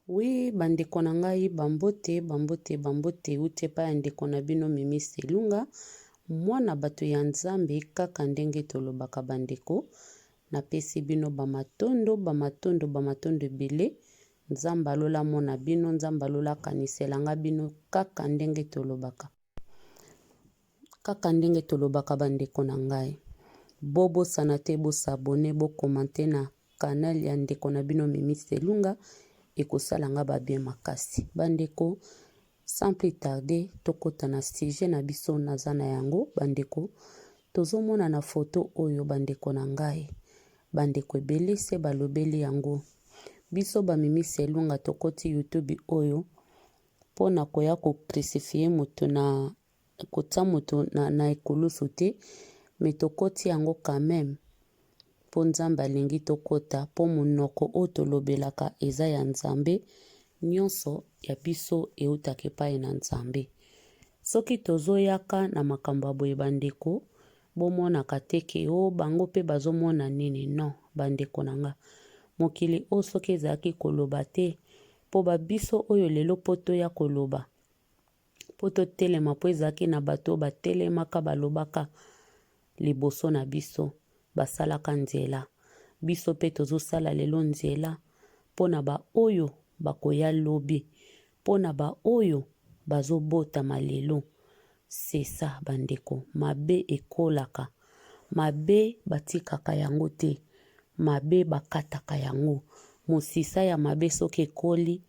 Oui, bandeko na ngai bambote ute pa ya ndeko na bino Mimi Selunga, mwana bato ya Nzambe kaka ndenge tolobaka bandeko. Napesi bino bamatondo ebele. Nzambe alola mona bino, Nzambe alola kaniselanga bino kaka ndenge tolobaka. Kaka ndenge tolobaka bandeko na ngai. Bobo sanate bo sabone bo komante na kanal ya ndeko na bino Mimi Selunga. Ekosalanga ba bien makasi. Bandeko, sans plus tarder, tokota na sujet na biso naza na yango. Bandeko, tozomona na foto oyo bandeko na ngai. Bandeko ebele se balobeli yango. Biso ba Mimi Selunga tokoti YouTube oyo. Pona koya ko crucifie moto na kota moto na ekulusu te. Me tokoti yango quand même. Po Nzambe alingi tokota po monoko oyo tolobelaka eza ya Nzambe, nyonso ya biso eutaka epai na Nzambe. Soki tozoyaka na makambo ya boye bandeko, bomonaka teke o bango pe bazomona nini. Non, bandeko nanga. Mokili o soki ezalaki koloba te, po babiso oyo lelo po toya koloba. Po totelema po ezalaki na bato batelemaka balobaka liboso na biso. Basalaka nzela. Biso pe tozosala lelo nzela. Pona ba oyo bakoya lobi. Pona ba oyo bazobota malelo. C'est ça bandeko. Mabe ekolaka. Mabe batikaka yango te. Mabe bakataka yango. Mosisa ya mabe soki ekoli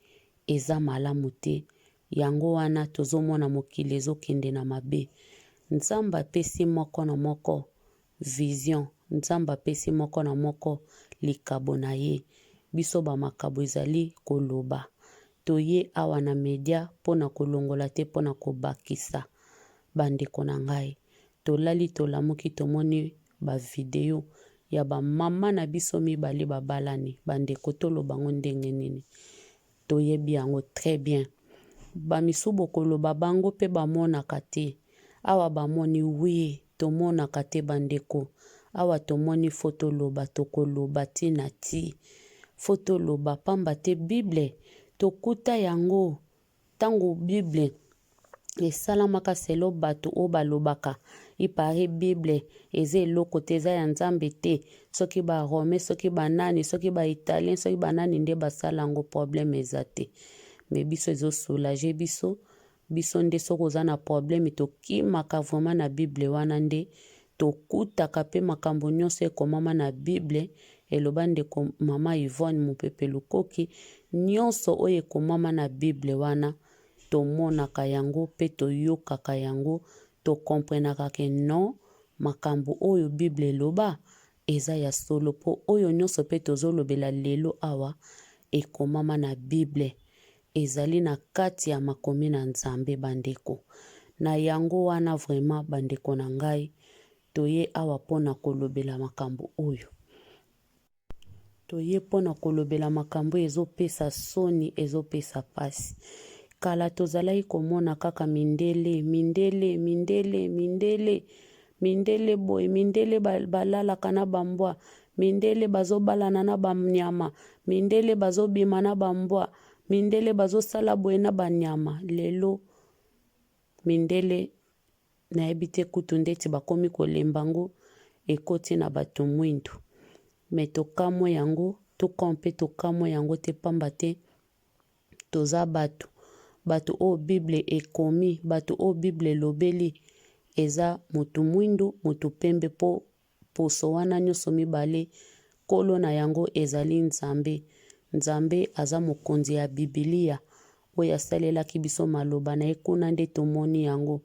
eza malamu te. Yango wana tozomona mokili ezokende na mabe. Nzambe apesi moko na moko vision. Nzambe apesi moko na moko likabo na ye. Biso ba makabo ezali koloba. Toye awa na media pona kolongola te pona kobakisa. Bandeko na ngai. Tolali tolamuki tomoni ba video ya ba mama na biso mibali babalani. Bandeko tolobango ndenge nini. Toyebi yango très bien. Ba misubo koloba bango pe bamonaka te. Awa bamoni oui tomonaka te bandeko. Awa tomoni foto loba tokoloba ti na ti. Foto loba pamba te Bible. Tokuta yango. Tango Bible. Esalamaka selo bato o balobaka. Ipare Bible. Eze eloko te eza ya Nzambe te. Soki ba Rome, soki ba nani, soki ba Italien, soki ba nani nde basalango problème eza te. Me biso ezo soulager biso. Biso nde soko za na problème tokimaka vraiment na Bible wana nde. Tokutaka pe makambo nyonso ekomama na Bible. Eloba ndeko mama Yvonne mopepe lukoki. Nyonso oyo ekomama na Bible wana. Tomonaka yango pe toyokaka yango. Tokomprenaka ke non. Makambo oyo Bible eloba. Eza ya solo po oyo nyonso pe tozolobela lelo awa. Ekomama na Bible. Ezali na kati ya makomi na Nzambe bandeko. Na yango wana vraiment bandeko na ngai. Toye awa pona kolobela makambo oyo. Toye pona kolobela makambo ezopesa soni ezopesa pasi. Kala tozalaki komona kaka mindele boy, mindele balalaka na bambwa, mindele bazobalana na banyama, mindele bazobima na bambwa, mindele bazosala boye na banyama. Lelo mindele nayebi te kutu ndeti bakomi kolembango ekoti na bato mwindu. Me tokamwe yango, tokampe tokamwe yango te pamba te toza bato. Bato o Bible ekomi, bato o Bible lobeli eza mutu mwindu, mutu pembe po poso wana nyonso mibale kolo na yango ezali Nzambe. Nzambe aza mokonzi ya Biblia oyo asalelaki biso maloba na ye kuna nde tomoni yango.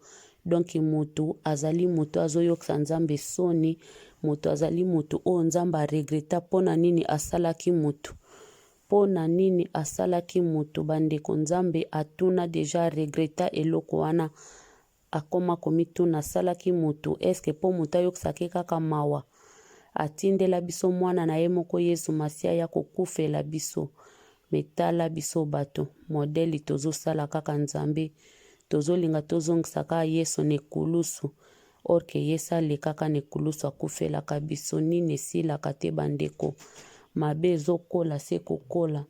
Donc mutu azali mutu azoyokisa Nzambe soni, mutu azali mutu o Nzambe regreta pona nini asalaki mutu. Pona nini asalaki mutu bandeko. Nzambe atuna deja regreta eloko wana. Akoma komituna asalaki mutu. Eske po mutu ayokisaki kaka mawa. Atindela biso mwana na ye moko Yesu Masia ya kokufela biso. Metala biso bato. Modeli tozosala kaka Nzambe. Tozolinga tozongisaka Yesu nekulusu. Orke Yesa lekaka nekulusu akufelaka biso nini esilaka te bandeko. Mabe ezokola se kokola.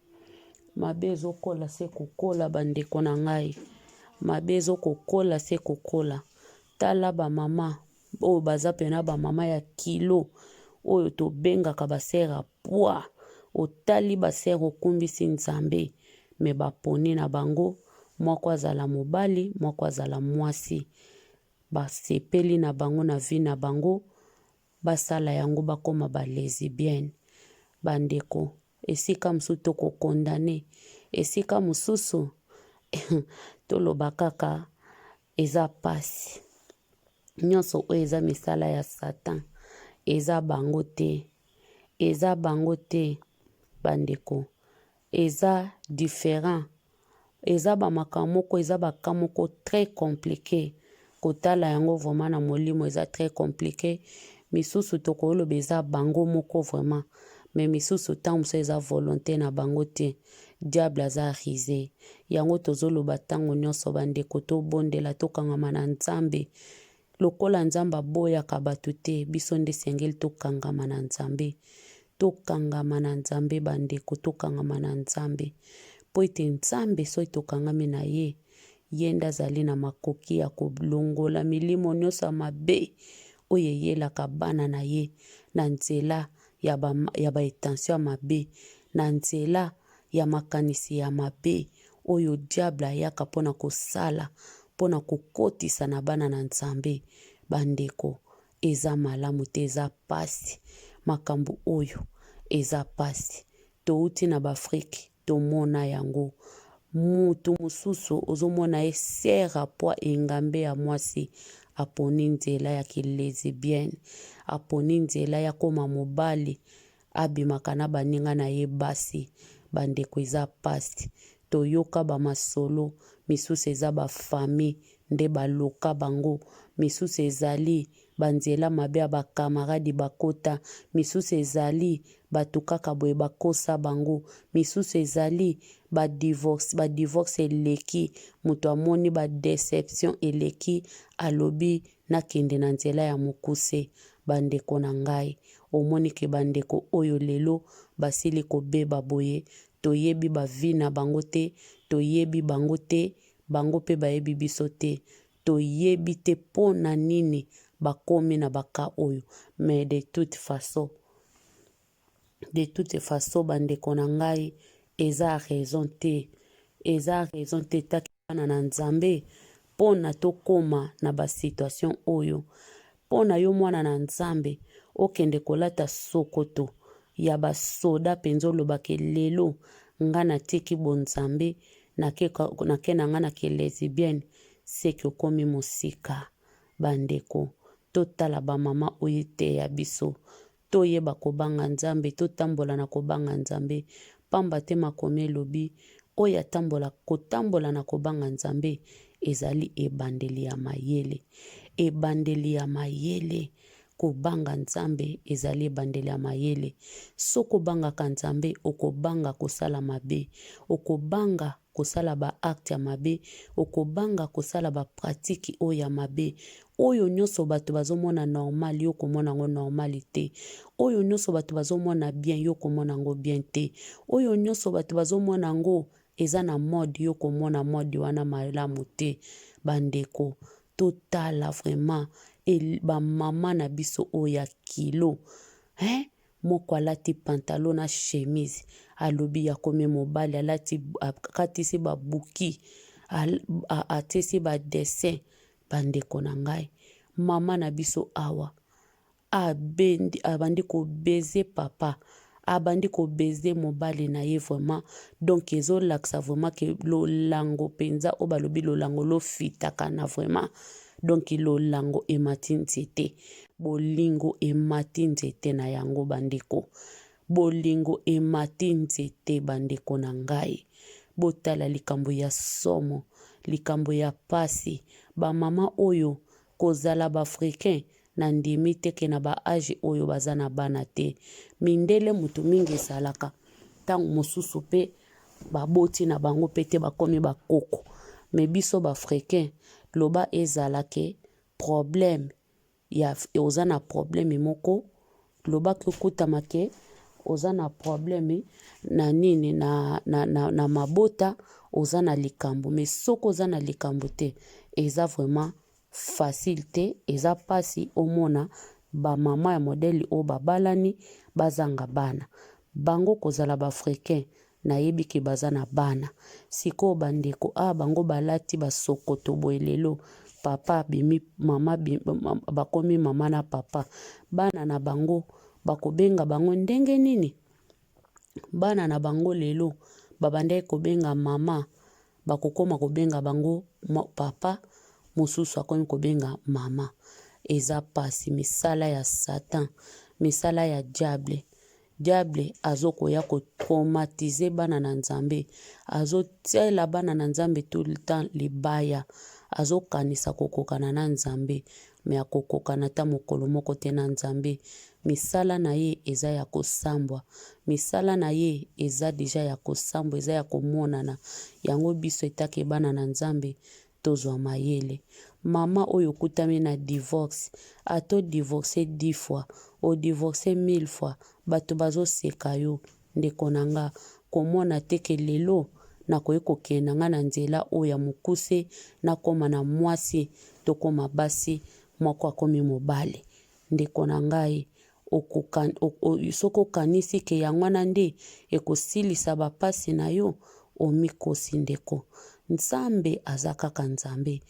mabe ezokola se kokola bandeko na ngai. Mabe ezokokola se kokola. Tala ba mama oyo baza pena ba mama ya kilo oyo tobengaka basere a poids. Otali basere okumbisi nzambe me baponi na bango moko azala mobali moko azala mwasi. Basepeli na bango na vi na bango basala yango bakoma ba lesbienne. Bandeko esika mosusu tokokondane, esika mosusu toloba kaka eza pasi. Nyonso oyo eza misala ya Satan, eza bango te. Eza bango te bandeko. Eza différent. Eza ba makambo moko, eza baka moko très compliqué. Kotala yango vraiment na molimo eza très compliqué. Misusu tokoloba eza bango moko vraiment. Mais misusu tango mosusu eza volonté na bango te. Diable aza risé. Yango tozoloba tango nyonso bandeko tobondela tokangama na Nzambe. Lokola Nzambe aboyaka bato te, biso nde sengeli tokangama na Nzambe. Tokangama na Nzambe bandeko, tokangama na Nzambe. Po ete Nzambe soki tokangami na ye, ye nde azali na makoki ya kolongola milimo nyonso ya mabe oyo eyelaka bana na ye na nzela ya baetension ya mabe, na nzela ya makanisi ya mabe oyo diable ayaka mpona kosala, mpona kokotisa na bana na Nzambe. Bandeko eza malamu te, eza pasi. Makambo oyo eza pasi. Touti na bafrike tomona yango. Mutu mususu ozomona ye sera po engambe ya mwasi aponi nzela ya kilesbienne, aponi nzela ya koma mobali abimaka na baninga na ye basi. Bandeko eza pasi. Toyoka ba masolo misusu eza ba famille nde baloka bango, misusu ezali banzela mabe ya bakamaradi bakota, misusu ezali bato kaka boye bakosa bango, misusu ezali badivorce eleki, moto amoni badeception eleki alobi nakende na nzela ya mokuse. Bandeko na ngai omoni ke bandeko oyo lelo basili kobeba boye, toyebi bavi na bango te, toyebi bango te, bango pe bayebi biso te, toyebi te pona nini bakomi na baka oyo. Mais de toute façon bandeko na ngai eza raison te, eza raison te taki bana na Nzambe pona tokoma na ba situation oyo. Pona yo mwana na Nzambe okende kolata sokoto ya basoda penzo lobake lelo nga na tiki bonzambe nake na nga na lesbienne seki okomi mosika. Bandeko totala ba mama oyo te ya biso, toyeba kobanga Nzambe, totambola na kobanga Nzambe. Pamba te makomi elobi oyo kotambola na kobanga Nzambe ezali ebandeli ya mayele. Ebandeli ya mayele. Kobanga Nzambe ezali ebandeli ya mayele. Soko bangaka Nzambe okobanga kosala mabe, okobanga kosala ba acte ya mabe, okobanga kosala ba pratique oyo ya mabe. Oyo nyonso bato bazomona normal yo komona ngo normalité. Oyo nyonso bato bazomona bien yo komona ngo bien te. Oyo nyonso bato bazomona ngo eza na mode yo komona mode wana malamu te. Bandeko totala vraiment ba mama na biso oyo ya kilo. Moko alati pantalon na chemise alobi ya komi mobali, alati akatisi babuki, atisi ba dessin. Bandeko na ngai mama na biso awa abandi ko baiser papa, abandi ko baiser mobali na ye vraiment. Donc ezolakisa vraiment ke lolango penza o balobi lolango lo fitaka na vraiment. Donc lolango emati nzete, bolingo emati nzete na yango bandeko. Bolingo emati nzete bandeko na ngai. Botala likambo ya somo, likambo ya pasi. Ba mama oyo kozala ba africain na ndimi teke na ba age oyo baza na bana te. Mindele mutu mingi esalaka tango mosusu pe baboti na bango pete bakomi bakoko. Me biso ba africain loba ezalake problème ya oza na problème moko loba kokutama ke oza na problème na nini na mabota, oza na likambo. Mais soko oza na likambo te, eza vraiment facile te, eza pasi omona ba mama ya modèle o babalani bazanga bana. Bango kozala ba africain nayebi ke baza na bana. Siko bandeko bango balati basokoto boye lelo, papa bimi mama bakomi mama na papa. Bana na bango bakobenga bango ndenge nini? Bana na bango lelo babandai kobenga mama, bakokoma kobenga bango papa, mosusu akomi kobenga mama. Eza pasi, misala ya Satan, misala ya diable. Diable azokoya kotraumatize bana na Nzambe, azotiela bana na Nzambe tout le temps libaya, azokanisa kokokana na Nzambe, me akokokana ta mokolo moko te na Nzambe. Misala na ye eza ya kosambwa, misala na ye eza deja ya kosambwa, eza ya komonana. Yango biso etake bana na Nzambe tozwa mayele. Mama oyo kutami na divorce, ato divorce 10 fois, o divorce 1000 fois, bato bazo seka yo. Ndeko nanga komona teke lelo na koye kokenda nga na nzela oyo ya mokuse, na koma na mwasi to koma basi moko akomi mobale. Ndeko nangai soko kanisi ke yangwana nde ekosilisa bapasi na yo, omikosi ndeko. Nzambe azakaka Nzambe,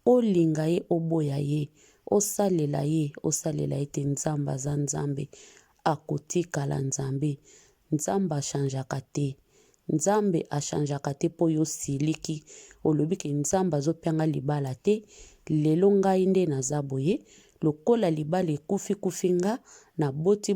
olinga ye oboya ye, osalela ye te. Nzamba za Nzambe akotikala Nzambe. Nzambe achangeaka te, Nzambe achangeaka te po yo siliki olobi ke Nzambe azopianga libala te. Lelo ngai nde naza boye, lokola libala ekufi nga na boti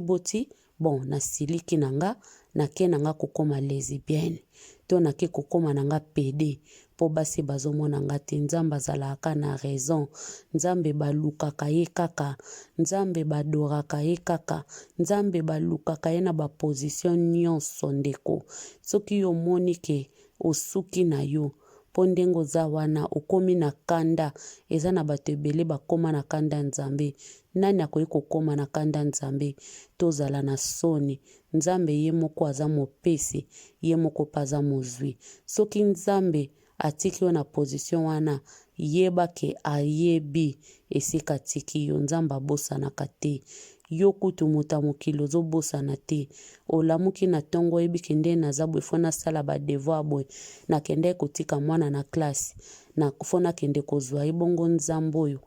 bon na siliki nanga, nake nanga kokoma lesbienne, to nake kokoma nanga pede po basi bazomona nga te. Nzambe azalaka na raison, Nzambe balukaka ye kaka, Nzambe badoraka ye kaka, Nzambe balukaka ye na baposition nyonso ndeko. Soki yo moni ke osuki na yo, po ndenge oza wana okomi na kanda, eza na bato ebele bakoma na kanda Nzambe. Nani akoki kokoma na kanda Nzambe? Tozala na soni. Nzambe ye moko aza mopesi, ye moko paza mozwi. Soki Nzambe atiki yo na position wana, yeba ke ayebi esika tiki yo. Nzambe abosanaka te. Yo kutu muta mokili ozobosana te. Olamuki na tongo yebi kende naza boye fona sala ba devoir boye, na kende kotika mwana na klasi, na fona kende kozwa ebongo. Nzambe oyo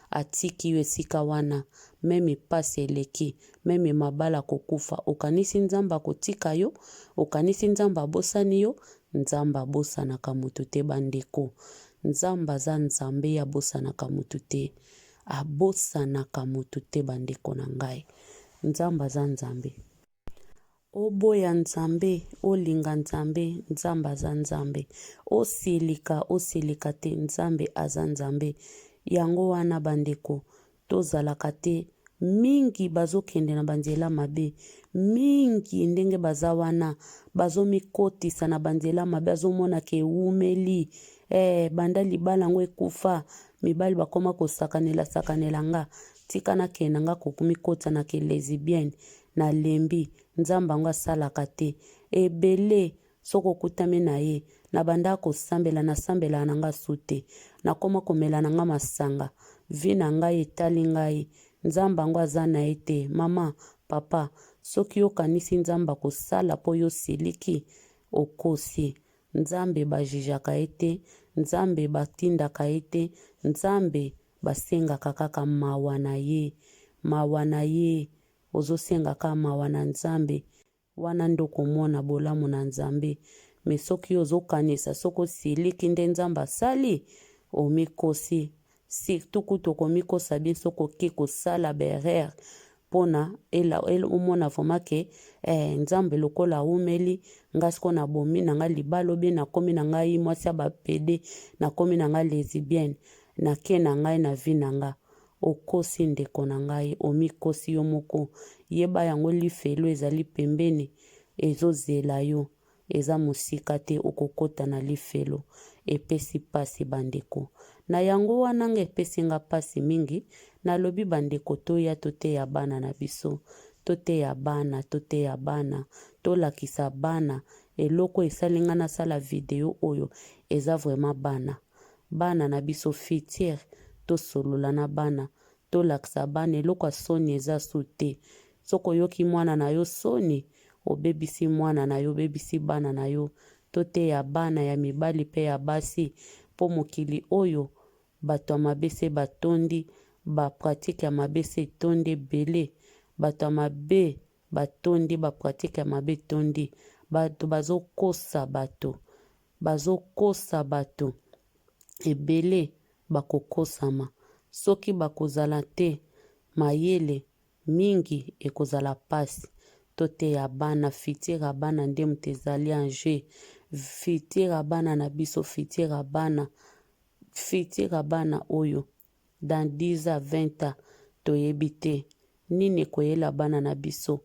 atiki yo esika wana, meme pasi eleki, meme mabala kokufa, okanisi Nzambe akotika yo? Okanisi Nzambe abosani yo? Nzambe abosanaka mutu te bandeko. Nzambe aza Nzambe ya abosanaka mutu te, abosanaka mutu te bandeko na ngai. Nzambe aza Nzambe. Oboya Nzambe, olinga Nzambe, Nzambe aza Nzambe. Osilika te, Nzambe aza Nzambe. Yango wana bandeko, tozalaka te. Mingi bazokende na banzela mabe, mingi ndenge baza wana bazomikotisa na banzela mabe, azomona ke umeli banda libala ngo ekufa, mibali bakoma sakanela nga, tika na kenda nga kokumikota na ke lesbienne na lembi. Nzamba ngo asalaka te. Ebele soko kutame na ye, na banda kosambela na sambela na nga sute, na koma komela na nga masanga, vi na ngai etali ngai. Nzamba ngo aza na ete. Mama, papa, soki yo kanisi Nzamba kosala po yo siliki, okosi. Nzambe bajijaka ete, Nzambe batindaka ete, Nzambe basengaka kaka mawa na ye. Mawa na ye, ozosengaka mawa na Nzambe, wana ndoko mona bolamu na Nzambe. Me soki ozokanisa soko siliki nde Nzambe asali, omikosi. Surtout kuto komikosa biso koke kosala berere pona omona voma ke Nzambe lokola umeli nga siko na bomi na nga libalo be na komi na ngai mwasi ya bapede, na komi na nga lesbienne, na ke na ngai na vi na nga. Okosi ndeko na ngai, omikosi yo moko. Yeba yango lifelo ezali pembeni, ezozela yo, eza mosika te okokota na lifelo. Epesi pasi bandeko. Na yango wana nga epesi nga pasi mingi, na lobi bandeko toya tote ya bana na biso. toteya bana toteya bana tolakisa bana eloko esalinga nasala video oyo eza vraiment bana na biso futur tosolola na bana tolakisa bana eloko soni eza su te soko oyoki mwana na yo soni obebisi mwana na yo obebisi bana na yo toteya bana ya mibali mpe ya basi mpo mokili oyo bato ya mabe se batondi bapratike ya mabe se etondi ebele bato ya mabe batondi bapratike ya mabe etondi bato bazokosa bato ebele bakokosama soki bakozala te mayele mingi ekozala pasi toteya bana fitira bana nde moto ezali anje fitira bana na biso fitira bana oyo dans 10 à 20 ans toyebi te nini ekoyela bana na biso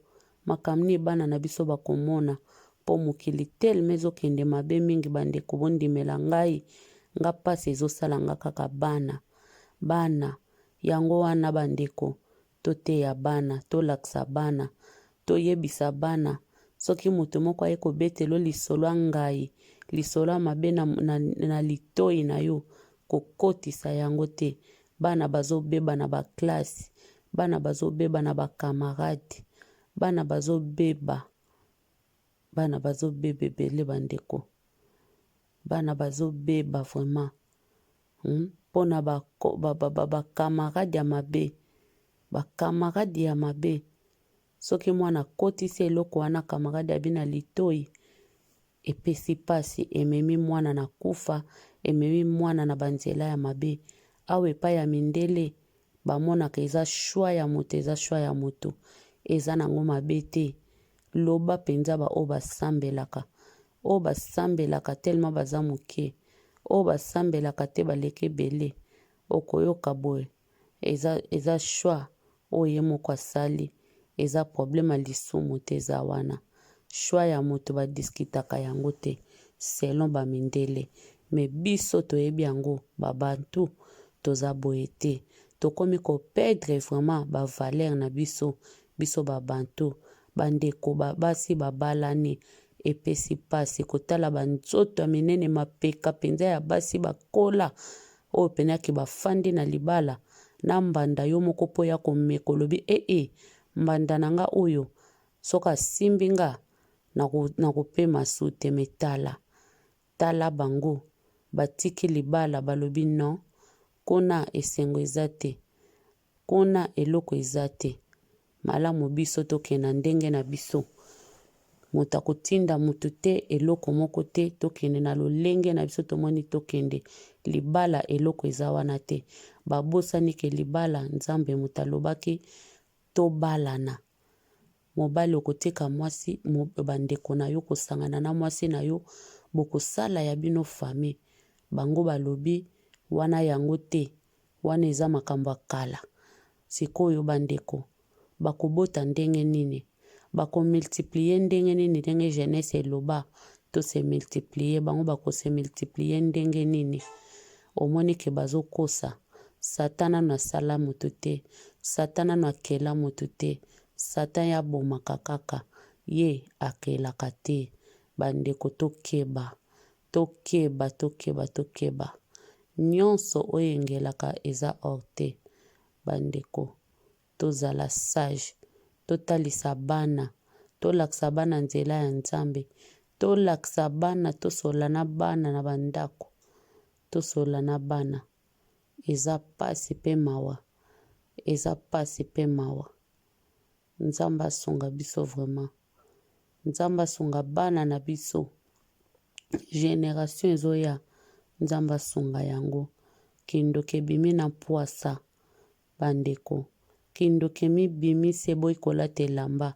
makambo nini bana na biso bakomona mpo mokili telema ezokende mabe mingi bandeko bondimela ngai nga pasi ezosala nga kaka bana yango wana bandeko toteya bana tolakisa bana toyebisa bana soki moto moko aye kobetelo lisolo ya ngai lisolo ya mabe na litoi na yo kokotisa yango te bana bazobeba na baklase bana bazobeba na bakamarade bana bazobeba ebele bandeko bana bazobeba vraiment mpona bakamarade ya mabe soki mwana kotisi eloko wana kamarade abi na litoi epesi pasi ememi mwana na kufa ememi mwana na banzela ya mabe awa epai ya mindele bamonaka eza shwa ya moto eza nango mabe te loba mpenza oyo basambelaka telema baza moke oyo basambelaka te baleki ebele okoyoka boye eza shwa oyo ye moko asali eza problème lisumu te eza wana shwa ya moto badiskitaka yango te selon bamindele me biso toyebi yango babantu toza boye te tokomi koperdre vraiment bavaler na biso babantu bandeko basi babalani epesi pasi kotala banzoto ya minene mapeka mpenza ya basi bakola oyo penaki bafandi na libala na mbanda yo moko po ya komeka olobi mbanda na nga oyo soki asimbi nga na kopema su te metala tala bango batiki libala balobi non kuna esengo eza te kuna eloko eza te malamu biso tokenda ndenge na biso moto akotinda mutu te eloko moko te tokende na lolenge na biso tomoni tokende libala eloko eza wana te babosani ke libala nzambe moto alobaki tobalana mobali okotika mwasi bandeko na yo kosangana na mwasi na yo bokosala ya bino famille bango balobi wana yango te wana eza makambo akala sikoyo bandeko bakobota ndenge nini bakomultiplie ndenge nini ndenge jeunesse eloba to se multiplier bango bakose multiplier ndenge nini omoni ke bazokosa satana na sala moto te satana na kela moto te satan ya bomaka kaka ye akelaka te bandeko tokeba nyonso oyo engelaka eza or te bandeko tozala sage totalisa bana tolakisa bana nzela ya nzambe tolakisa bana tosola na bana na bandako tosola na bana eza pasi pe mawa nzambe asunga biso vraiment nzambe asunga bana na biso génération ezoya nzambe asunga yango kindoki ebimi na pwasa bandeko kindoki mibimisi eboyi kolata elamba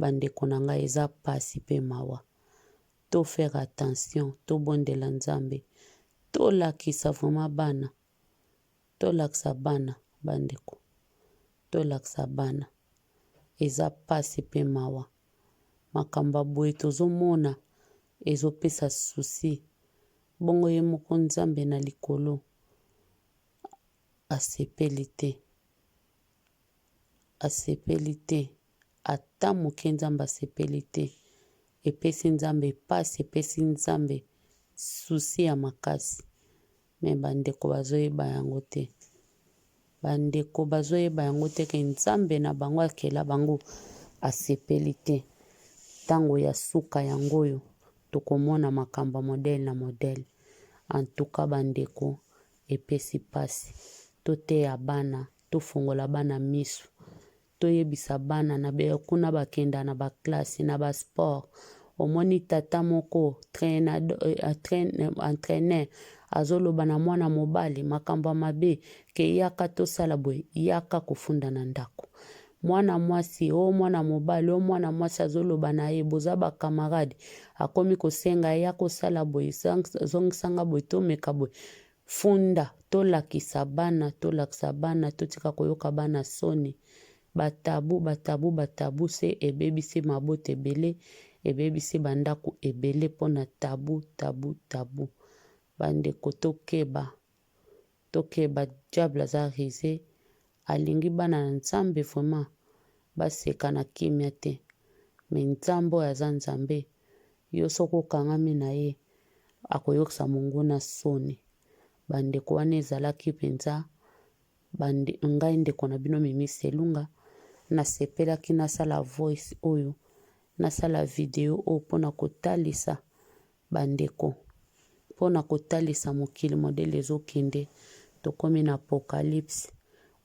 bandeko na ngai eza pasi pe mawa to faire attention tobondela nzambe tolakisa vraiment bana tolakisa bana bandeko tolakisa bana eza pasi pe mawa makambo boye tozomona ezopesa susi bongo ye moko nzambe na likolo asepeli te ta moke nzambe asepeli te, epesi nzambe pasi, epesi nzambe susi ya makasi. Me bandeko bazoyeba yango te. Bandeko bazoyeba yango te ke nzambe na bango akela bango asepeli te. Tango ya suka yango oyo tokomona makambo modele na modele. Antuka bandeko epesi pasi. Toteya bana, tofongola bana misu. Toyebisa bana na kuna bakenda na baklase na basport. Omoni tata moko entraîneur azoloba na mwana mobali makambo mabe ke yaka tosala boye, yaka kofunda na ndako. Mwana mwasi mwana mobali mwana mwasi azoloba na ye boza ba camarade akomi kosenga ya kosala boye, zongisanga boye, tomeka boye. Funda tolakisa bana, totika koyoka bana soni. Batabu se ebebisi mabota ebele, ebebisi bandako ebele pona tabu. Bandeko tokeba diable aza rise, alingi bana na nzambe vraiment baseka na kimia te. Me nzambe oyo aza nzambe, yo soki okangami na ye akoyokisa monguna soni. Bandeko wana ezalaki mpenza ngai ndeko na bino Mimi Selunga, nasepelaki nasala voice oyo, nasala video oyo mpona kotalisa bandeko, mpona kotalisa mokili modele ezokende. Tokomi na apocalypse,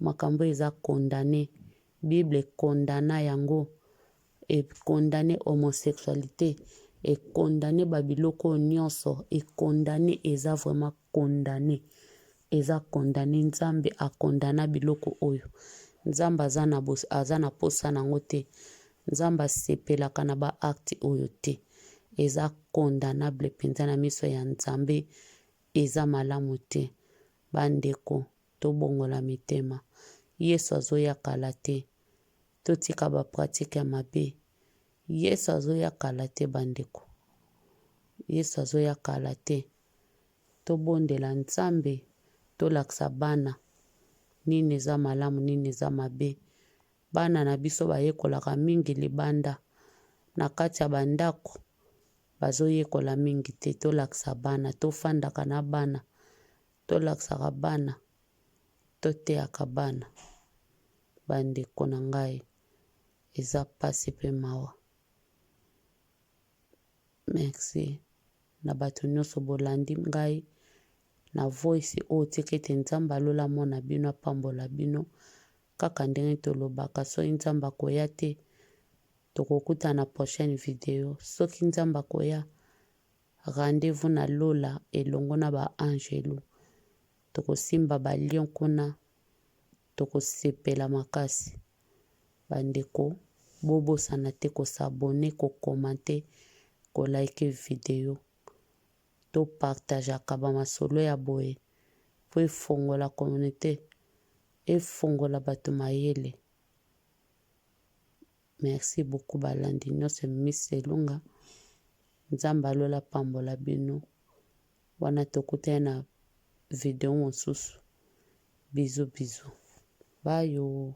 makambo eza condamné. Bible ekondana yango, ekondane homosexualité, ekondane babiloko nyonso, ekondane, eza vraiment condamné. Eza condamné, nzambe akondana biloko oyo. Nzambe aza na posa nango te. Nzambe asepelaka na ba acte oyo te. Eza condamnable penza na miso ya nzambe, eza malamu te. Bandeko tobongola mitema. Yesu azoya kala te. Totika ba pratique ya mabe. Yesu azoya kala te bandeko. Yesu azoya kala te. Tobondela nzambe, tolakisa bana nini eza malamu, nini eza mabe. Bana na biso bayekolaka mingi libanda, na kati ya bandako bazoyekola mingi te. Tolakisa bana, tofandaka na bana, tolakisaka bana, toteyaka bana. Bandeko na ngai eza pasi pe mawa. Merci na bato nyonso bolandi ngai na voice oyo, tika ete nzambe alola mona bino, apambola bino kaka ndenge tolobaka. Soki nzambe akoya te, tokokuta na prochaine video. Soki nzambe akoya, rendez-vous na lola elongo na ba angelu. Tokosimba ba lion kuna, tokosepela makasi. Bandeko bobosana te kosabone, kokomante, kolike video. To partageaka ba masolo ya boye po efongola communauté, efongola bato mayele. Merci beaucoup balandi nyonso Mimi Selunga. Nzambe alola pambola bino. Wana tokuta na video mosusu. Bisous. Bye yo.